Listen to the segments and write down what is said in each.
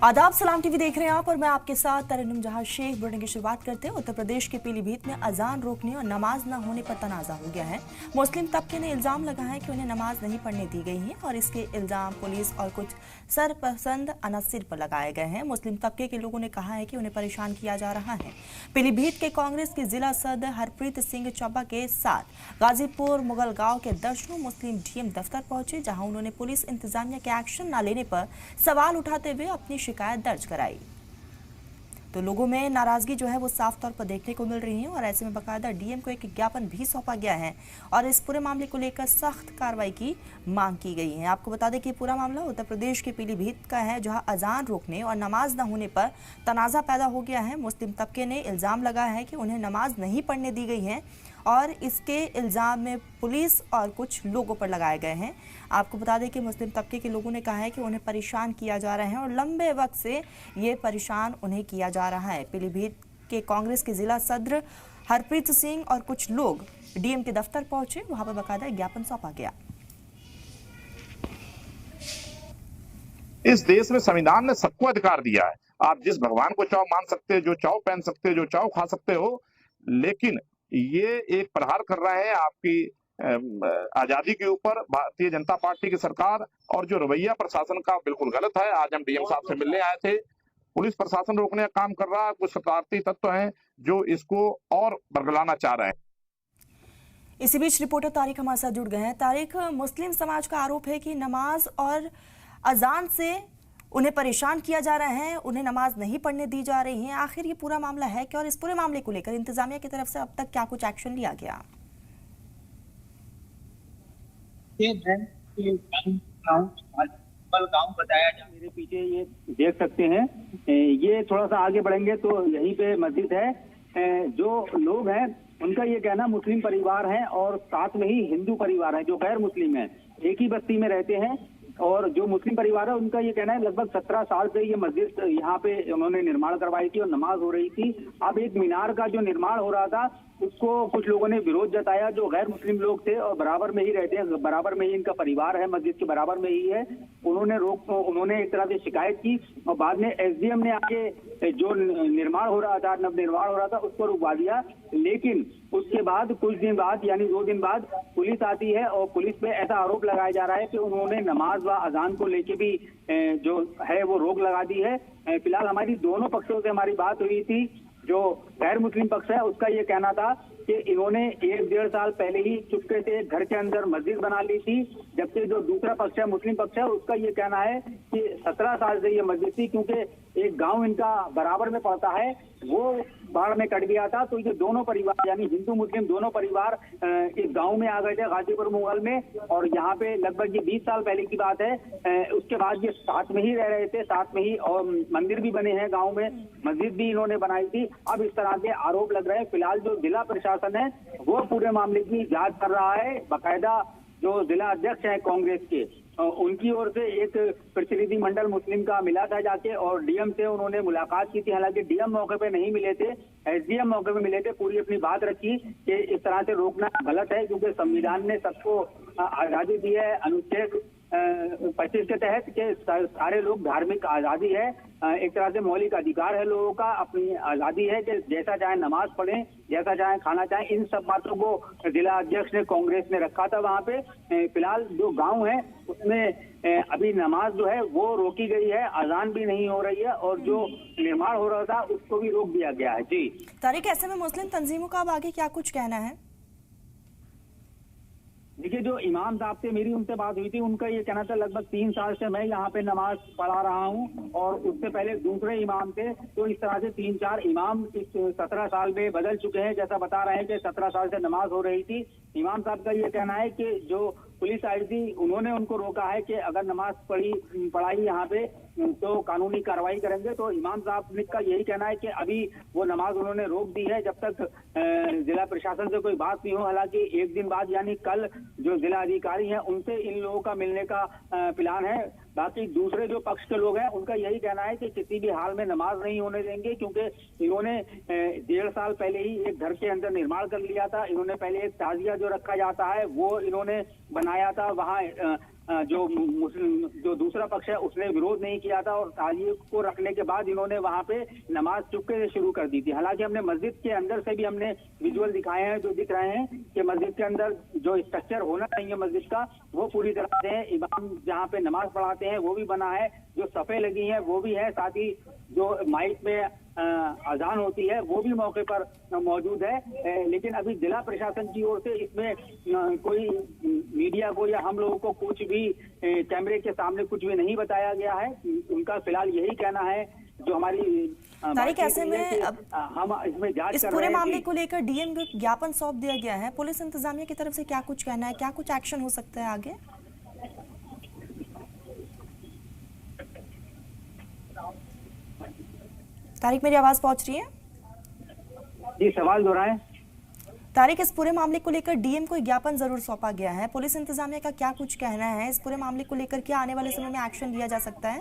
आदाब, सलाम टीवी देख रहे हैं आप और मैं आपके साथ तरन्नुम जहां शेख। बुलेटिन की शुरुआत करते हैं। उत्तर प्रदेश के पीलीभीत में अजान रोकने और नमाज न होने पर तनाजा हो गया है। मुस्लिम तबके ने इल्जाम लगाया है कि उन्हें नमाज नहीं पढ़ने दी गई है और इसके इल्जाम पुलिस और कुछ सरपसंद अनासिर पर लगाए गए हैं। मुस्लिम तबके के लोगों ने कहा है कि उन्हें परेशान किया जा रहा है। पीलीभीत के कांग्रेस के जिला सदर हरप्रीत सिंह चब्बा के साथ गाजीपुर मुगल गांव के दर्जनों मुस्लिम डीएम दफ्तर पहुंचे, जहां उन्होंने पुलिस इंतजामिया के एक्शन न लेने पर सवाल उठाते हुए अपनी शिकायत दर्ज कराई। तो लोगों में नाराजगी जो है वो साफ तौर पर देखने को मिल रही है और ऐसे में बाकायदा डीएम को एक ज्ञापन भी सौंपा गया है और इस पूरे मामले को लेकर सख्त कार्रवाई की मांग की गई है। आपको बता दें कि पूरा मामला उत्तर प्रदेश के पीलीभीत का है, जहां अजान रोकने और नमाज न होने पर तनाजा पैदा हो गया है। मुस्लिम तबके ने इल्जाम लगाया है कि उन्हें नमाज नहीं पढ़ने दी गई है और इसके इल्जाम में पुलिस और कुछ लोगों पर लगाए गए हैं। आपको बता दें कि मुस्लिम तबके के लोगों ने कहा है कि उन्हें परेशान किया जा रहा है और लंबे वक्त से ये परेशान उन्हें किया जा रहा है। पीलीभीत के कांग्रेस के जिला सदर हरप्रीत सिंह और कुछ लोग डीएम के दफ्तर पहुंचे, वहां पर बाकायदा ज्ञापन सौंपा गया। इस देश में संविधान ने सबको अधिकार दिया है। आप जिस भगवान को चाहो मान सकते हो, जो चाहो पहन सकते हो, जो चाहो खा सकते हो, लेकिन ये एक प्रहार कर रहा है आपकी आजादी के ऊपर भारतीय जनता पार्टी की सरकार। और जो रवैया प्रशासन का बिल्कुल गलत है। आज हम डीएम साहब से मिलने आए थे। पुलिस प्रशासन रोकने का काम कर रहा है, कुछ शरारती तत्व हैं जो इसको और बरगलाना चाह रहे हैं। इसी बीच रिपोर्टर तारिक हमारे साथ जुड़ गए हैं। तारिक, मुस्लिम समाज का आरोप है कि नमाज और अजान से उन्हें परेशान किया जा रहा है, उन्हें नमाज नहीं पढ़ने दी जा रही है। आखिर ये पूरा मामला है क्या और इस पूरे मामले को लेकर इंतजामिया की तरफ से अब तक क्या कुछ एक्शन लिया गया? गांव बताया जा, मेरे पीछे ये देख सकते हैं। ये थोड़ा सा आगे बढ़ेंगे तो यहीं पे मस्जिद है। जो लोग हैं उनका ये कहना मुस्लिम परिवार है और साथ में ही हिंदू परिवार है जो गैर मुस्लिम है, एक ही बस्ती में रहते हैं। और जो मुस्लिम परिवार है उनका ये कहना है लगभग 17 साल से ये मस्जिद यहाँ पे उन्होंने निर्माण करवाई थी और नमाज हो रही थी। अब एक मीनार का जो निर्माण हो रहा था उसको कुछ लोगों ने विरोध जताया, जो गैर मुस्लिम लोग थे और बराबर में ही रहते हैं, बराबर में ही इनका परिवार है, मस्जिद के बराबर में ही है। उन्होंने एक तरह से शिकायत की और बाद में एसडीएम ने आके जो निर्माण हो रहा था, नव निर्माण हो रहा था, उसको रुकवा दिया। लेकिन उसके बाद कुछ दिन बाद यानी 2 दिन बाद पुलिस आती है और पुलिस पे ऐसा आरोप लगाया जा रहा है कि उन्होंने नमाज व अजान को लेके भी जो है वो रोक लगा दी है। फिलहाल हमारी दोनों पक्षों से हमारी बात हुई थी। जो गैर मुस्लिम पक्ष है उसका ये कहना था कि इन्होंने 1-1.5 साल पहले ही चुपके से घर के अंदर मस्जिद बना ली थी, जबकि जो दूसरा पक्ष है मुस्लिम पक्ष है उसका ये कहना है कि 17 साल से ये मस्जिद थी, क्योंकि एक गांव इनका बराबर में पड़ता है वो बाढ़ में कट गया था। तो ये दोनों परिवार यानी हिंदू मुस्लिम दोनों परिवार इस गांव में आ गए थे गाजीपुर मुगल में और यहाँ पे लगभग ये 20 साल पहले की बात है। उसके बाद ये साथ में ही रह रहे थे, साथ में ही, और मंदिर भी बने हैं गांव में, मस्जिद भी इन्होंने बनाई थी। अब इस तरह के आरोप लग रहे हैं। फिलहाल जो जिला प्रशासन है वो पूरे मामले की जांच कर रहा है। बाकायदा जो जिला अध्यक्ष है कांग्रेस के, उनकी ओर से एक प्रतिनिधि मंडल मुस्लिम का मिला था जाके और डीएम से उन्होंने मुलाकात की थी। हालांकि डीएम मौके पे नहीं मिले थे, एसडीएम मौके पे मिले थे। पूरी अपनी बात रखी कि इस तरह से रोकना गलत है, क्योंकि संविधान ने सबको आजादी दी है। अनुच्छेद 25 के तहत के सारे लोग धार्मिक आजादी है, एक तरह से मौलिक अधिकार है लोगों का, अपनी आजादी है कि जैसा चाहे नमाज पढ़ें, जैसा चाहे खाना चाहें। इन सब बातों को जिला अध्यक्ष ने कांग्रेस ने रखा था वहां पे। फिलहाल जो गांव है उसमें अभी नमाज जो है वो रोकी गई है, अजान भी नहीं हो रही है और जो निर्माण हो रहा था उसको भी रोक दिया गया है। जी तारिक, ऐसे में मुस्लिम तंजीमों का अब आगे क्या कुछ कहना है? देखिए, जो इमाम साहब से मेरी उनसे बात हुई थी, उनका ये कहना था लगभग 3 साल से मैं यहाँ पे नमाज पढ़ा रहा हूँ और उससे पहले दूसरे इमाम थे। तो इस तरह से 3-4 इमाम इस 17 साल में बदल चुके हैं। जैसा बता रहे हैं कि 17 साल से नमाज हो रही थी। इमाम साहब का ये कहना है कि जो पुलिस आई थी उन्होंने उनको रोका है कि अगर नमाज पढ़ाई यहाँ पे तो कानूनी कार्रवाई करेंगे। तो इमाम साहब का यही कहना है कि अभी वो नमाज उन्होंने रोक दी है जब तक जिला प्रशासन से कोई बात नहीं हो। हालांकि एक दिन बाद यानी कल जो जिला अधिकारी हैं उनसे इन लोगों का मिलने का प्लान है। बाकी दूसरे जो पक्ष के लोग हैं उनका यही कहना है कि किसी भी हाल में नमाज नहीं होने देंगे, क्योंकि इन्होंने 1.5 साल पहले ही एक घर के अंदर निर्माण कर लिया था। इन्होंने पहले एक ताजिया जो रखा जाता है वो इन्होंने बनाया था, वहाँ जो मुस्लिम जो दूसरा पक्ष है उसने विरोध नहीं किया था और ताजिए को रखने के बाद इन्होंने वहां पे नमाज चुपके से शुरू कर दी थी। हालांकि हमने मस्जिद के अंदर से भी हमने विजुअल दिखाए हैं जो दिख रहे हैं कि मस्जिद के अंदर जो स्ट्रक्चर होना चाहिए मस्जिद का वो पूरी तरह से है। इमाम जहाँ पे नमाज पढ़ाते हैं वो भी बना है, जो सफ़े लगी हैं वो भी है, साथ ही जो माइक में अजान होती है वो भी मौके पर मौजूद है। लेकिन अभी जिला प्रशासन की ओर से इसमें कोई मीडिया को या हम लोगों को कुछ भी कैमरे के सामने कुछ भी नहीं बताया गया है। उनका फिलहाल यही कहना है जो हमारी तारिक, ऐसे में अब हम इसमें जांच इस पूरे मामले को लेकर डीएम को ज्ञापन सौंप दिया गया है। पुलिस इंतजामिया की तरफ से क्या कुछ कहना है, क्या कुछ एक्शन हो सकता है आगे? तारिक, मेरी आवाज पहुंच रही है? जी, सवाल दोहराएं। तारिक, इस पूरे मामले को लेकर डीएम को ज्ञापन जरूर सौंपा गया है। पुलिस इंतजामिया का क्या कुछ कहना है इस पूरे मामले को लेकर? क्या आने वाले समय में एक्शन लिया जा सकता है?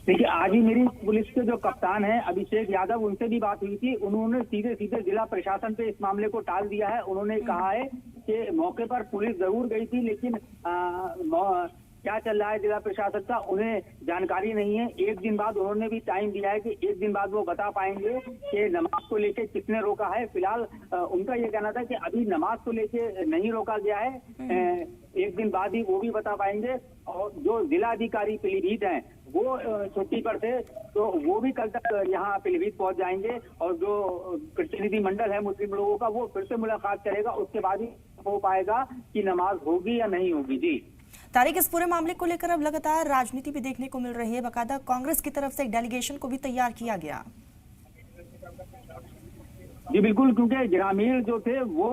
देखिए, आज ही मेरी पुलिस के जो कप्तान है अभिषेक यादव, उनसे भी बात हुई थी। उन्होंने सीधे सीधे जिला प्रशासन पे इस मामले को टाल दिया है। उन्होंने कहा है कि मौके पर पुलिस जरूर गई थी लेकिन क्या चल रहा है जिला प्रशासन का उन्हें जानकारी नहीं है। एक दिन बाद उन्होंने भी टाइम दिया है कि एक दिन बाद वो बता पाएंगे कि नमाज को लेके किसने रोका है। फिलहाल उनका ये कहना था कि अभी नमाज को लेके नहीं रोका गया है, एक दिन बाद ही वो भी बता पाएंगे। और जो जिला अधिकारी पीलीभीत हैं वो छुट्टी पर थे तो वो भी कल तक यहाँ पीलीभीत पहुंच जाएंगे और जो प्रतिनिधि मंडल है मुस्लिम लोगों का वो फिर से मुलाकात करेगा। उसके बाद ही हो पाएगा कि नमाज होगी या नहीं होगी। जी तारिक, इस पूरे मामले को लेकर अब लगातार राजनीति भी देखने को मिल रही है। बाकायदा कांग्रेस की तरफ से एक डेलीगेशन को भी तैयार किया गया। जी बिल्कुल, क्योंकि ग्रामीण जो थे वो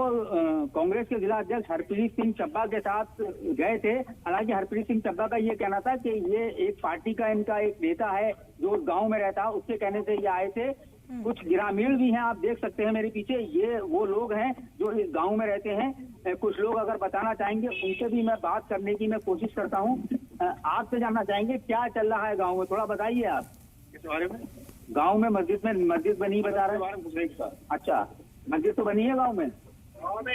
कांग्रेस के जिला अध्यक्ष हरप्रीत सिंह चब्बा के साथ गए थे। हालांकि हरप्रीत सिंह चब्बा का ये कहना था कि ये एक पार्टी का इनका एक नेता है जो गांव में रहता है, उसके कहने से ये आए थे। कुछ ग्रामीण भी हैं, आप देख सकते हैं मेरे पीछे, ये वो लोग हैं जो इस गांव में रहते हैं। कुछ लोग अगर बताना चाहेंगे उनसे भी मैं बात करने की मैं कोशिश करता हूं। आपसे जानना चाहेंगे क्या चल रहा है गांव में, थोड़ा बताइए आप इस बारे में। गांव में मस्जिद बनी बता रहे हैं। अच्छा, मस्जिद तो बनी है गांव में?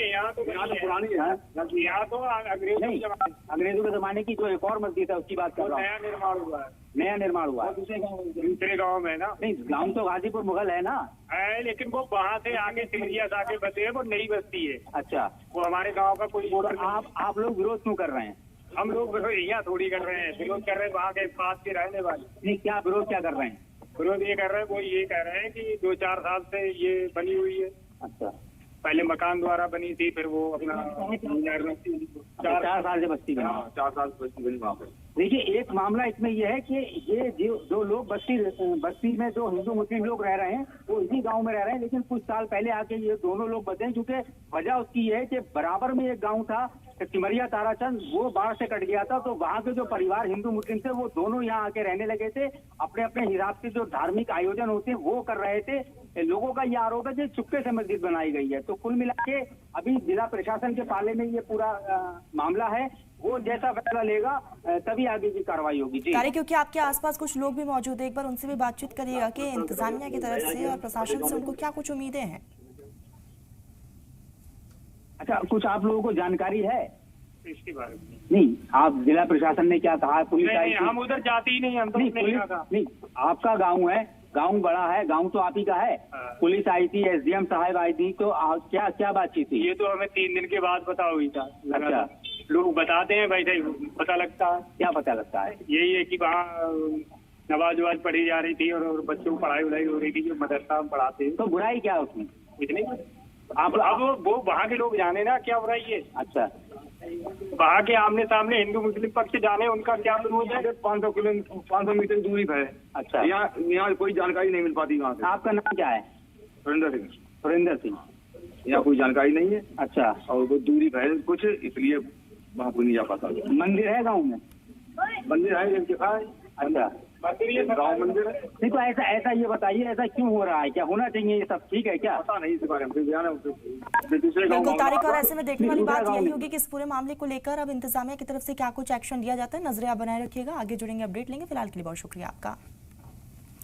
यहाँ तो पुरानी है। यहाँ तो अंग्रेजों के जमाने की जो एक और मस्जिद है उसकी बात कर रहा हूँ। नया निर्माण हुआ है दूसरे गांव में ना। नहीं, गांव तो गाजीपुर मुगल है ना है, लेकिन वो वहाँ से आगे सिमरिया से आगे बसे है, वो नई बस्ती है। अच्छा, वो हमारे गांव का कोई तो आप लोग विरोध क्यों कर रहे हैं? हम लोग यहाँ थोड़ी कर रहे हैं, विरोध कर रहे हैं वहाँ के पास के रहने वाले। नहीं, क्या विरोध क्या कर रहे हैं? विरोध ये कर रहे हैं, वो ये कह रहे हैं कि 2-4 साल से ये बनी हुई है। अच्छा, पहले मकान द्वारा बनी थी, फिर वो अपना 4 साल से बस्ती बनी। 4 साल से बस्ती बनी वहाँ पे। देखिए, एक मामला इसमें यह है कि ये जो लोग बस्ती में जो हिंदू मुस्लिम लोग रह रहे हैं वो इसी गांव में रह रहे हैं, लेकिन कुछ साल पहले आके ये दोनों लोग बसे। क्योंकि वजह उसकी ये है कि बराबर में एक गांव था सिमरिया ताराचंद, वो बाढ़ से कट गया था। तो वहाँ के जो परिवार हिंदू मुस्लिम थे वो दोनों यहाँ आके रहने लगे थे। अपने अपने हिसाब से जो धार्मिक आयोजन होते हैं वो कर रहे थे। लोगों का ये आरोप है कि चुपके से मस्जिद बनाई गई है। तो कुल मिला के अभी जिला प्रशासन के पाले में ये पूरा मामला है। वो जैसा फैसला लेगा तभी आगे की कार्रवाई होगी। जी तारिक, क्योंकि आपके आसपास कुछ लोग भी मौजूद है, एक बार उनसे भी बातचीत करिएगा कि इंतजामिया की तरफ से और प्रशासन से उनको क्या कुछ उम्मीदें हैं। अच्छा, कुछ आप लोगों को जानकारी है इसके बारे में? नहीं, आप जिला प्रशासन ने क्या कहा? पुलिस आई? हम उधर जाते ही नहीं, हम तो नहीं, आपका गाँव है, गांव बड़ा है, गांव तो आप ही का है। पुलिस आई थी, एसडीएम साहब आई थी, तो क्या क्या बातचीत थी? ये तो हमें 3 दिन के बाद पता हुई था। अच्छा, लोग बताते हैं वैसे पता लगता है। क्या पता लगता है? यही है कि वहाँ नमाज पढ़ी जा रही थी और बच्चों को पढ़ाई वढ़ाई हो रही थी जो मदरसा में पढ़ाते हैं। तो बुराई क्या है उसमें? कुछ नहीं, आप अब वो वहाँ के लोग जाने ना क्या बुराई है। अच्छा, वहाँ के आमने सामने हिंदू मुस्लिम पक्ष जाने, उनका क्या विरोध है? 500 मीटर दूरी पर है। अच्छा, यहाँ कोई जानकारी नहीं मिल पाती वहाँ से। आपका नाम क्या है? सुरेंद्र सिंह। यहाँ कोई जानकारी नहीं है। अच्छा, और वो दूरी है कुछ, इसलिए वहाँ कोई नहीं जा पाता। मंदिर है गाँव में? मंदिर है इनके पास। अच्छा, गाँव मंदिर है। नहीं, तो ऐसा ये बताइए, ऐसा क्यों हो रहा है? क्या होना चाहिए? ये सब ठीक है क्या? पता नहीं इस बारे में, दूसरे बिल्कुल तारिक, और ऐसे में देखने वाली बात यही होगी कि इस पूरे मामले को लेकर अब इंतजामिया की तरफ से क्या कुछ एक्शन लिया जाता है। नजरिया बनाए रखिएगा, आगे जुड़ेंगे, अपडेट लेंगे। फिलहाल के लिए बहुत शुक्रिया आपका।